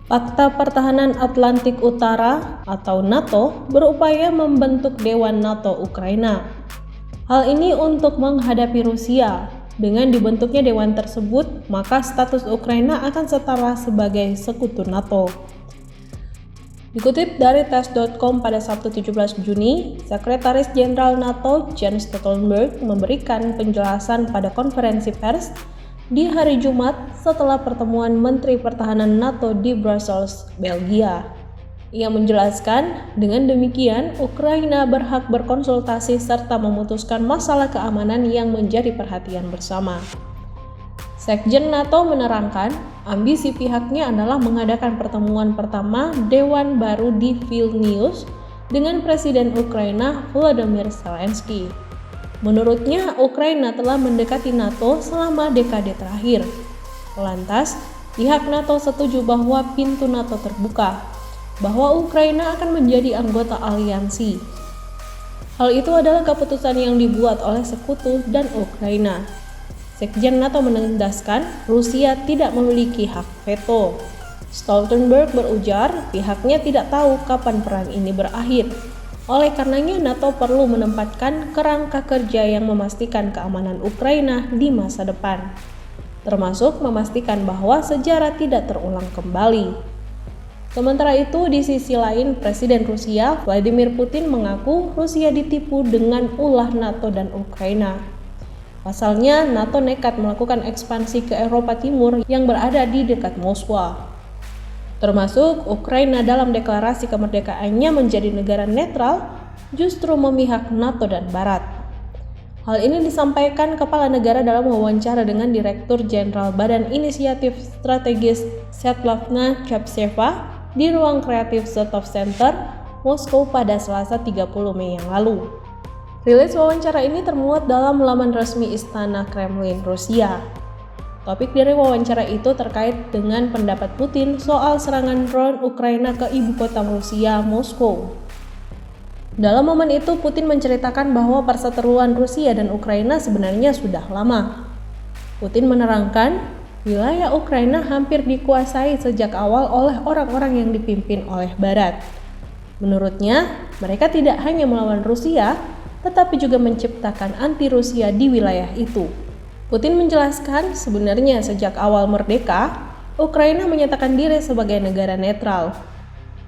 Pakta Pertahanan Atlantik Utara atau NATO berupaya membentuk Dewan NATO Ukraina. Hal ini untuk menghadapi Rusia. Dengan dibentuknya dewan tersebut, maka status Ukraina akan setara sebagai sekutu NATO. Dikutip dari tes.com pada Sabtu 17 Juni, Sekretaris Jenderal NATO Jens Stoltenberg memberikan penjelasan pada konferensi pers di hari Jumat setelah pertemuan Menteri Pertahanan NATO di Brussels, Belgia. Ia menjelaskan, dengan demikian Ukraina berhak berkonsultasi serta memutuskan masalah keamanan yang menjadi perhatian bersama. Sekjen NATO menerangkan, ambisi pihaknya adalah mengadakan pertemuan pertama Dewan baru di Vilnius dengan Presiden Ukraina Volodymyr Zelensky. Menurutnya, Ukraina telah mendekati NATO selama dekade terakhir. Lantas, pihak NATO setuju bahwa pintu NATO terbuka, bahwa Ukraina akan menjadi anggota aliansi. Hal itu adalah keputusan yang dibuat oleh sekutu dan Ukraina. Sekjen NATO menegaskan Rusia tidak memiliki hak veto. Stoltenberg berujar pihaknya tidak tahu kapan perang ini berakhir. Oleh karenanya NATO perlu menempatkan kerangka kerja yang memastikan keamanan Ukraina di masa depan, termasuk memastikan bahwa sejarah tidak terulang kembali. Sementara itu, di sisi lain, Presiden Rusia Vladimir Putin mengaku Rusia ditipu dengan ulah NATO dan Ukraina. Pasalnya, NATO nekat melakukan ekspansi ke Eropa Timur yang berada di dekat Moskwa. Termasuk Ukraina dalam deklarasi kemerdekaannya menjadi negara netral, justru memihak NATO dan Barat. Hal ini disampaikan Kepala Negara dalam wawancara dengan Direktur Jenderal Badan Inisiatif Strategis Svetlana Chapseva di ruang kreatif Zetov Center, Moskow pada Selasa 30 Mei yang lalu. Rilis wawancara ini termuat dalam laman resmi Istana Kremlin, Rusia. Topik dari wawancara itu terkait dengan pendapat Putin soal serangan drone Ukraina ke ibu kota Rusia, Moskow. Dalam momen itu, Putin menceritakan bahwa perseteruan Rusia dan Ukraina sebenarnya sudah lama. Putin menerangkan, wilayah Ukraina hampir dikuasai sejak awal oleh orang-orang yang dipimpin oleh Barat. Menurutnya, mereka tidak hanya melawan Rusia, tetapi juga menciptakan anti-Rusia di wilayah itu. Putin menjelaskan, sebenarnya sejak awal merdeka, Ukraina menyatakan diri sebagai negara netral.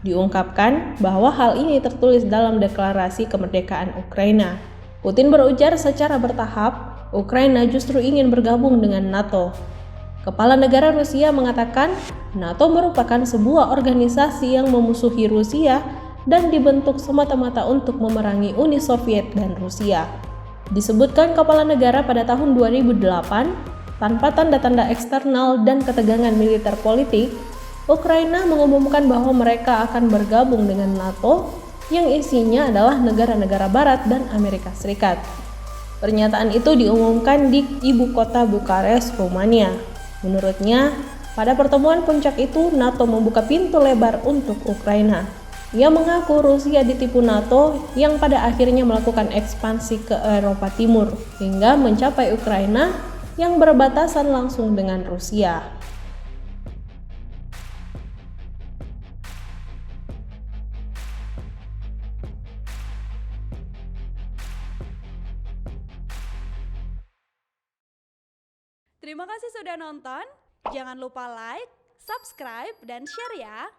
Diungkapkan bahwa hal ini tertulis dalam deklarasi kemerdekaan Ukraina. Putin berujar secara bertahap, Ukraina justru ingin bergabung dengan NATO. Kepala negara Rusia mengatakan, NATO merupakan sebuah organisasi yang memusuhi Rusia dan dibentuk semata-mata untuk memerangi Uni Soviet dan Rusia. Disebutkan kepala negara pada tahun 2008, tanpa tanda-tanda eksternal dan ketegangan militer politik, Ukraina mengumumkan bahwa mereka akan bergabung dengan NATO yang isinya adalah negara-negara Barat dan Amerika Serikat. Pernyataan itu diumumkan di ibu kota Bukares, Rumania. Menurutnya, pada pertemuan puncak itu NATO membuka pintu lebar untuk Ukraina. Ia mengaku Rusia ditipu NATO yang pada akhirnya melakukan ekspansi ke Eropa Timur hingga mencapai Ukraina yang berbatasan langsung dengan Rusia. Terima kasih sudah nonton. Jangan lupa like, subscribe, dan share ya.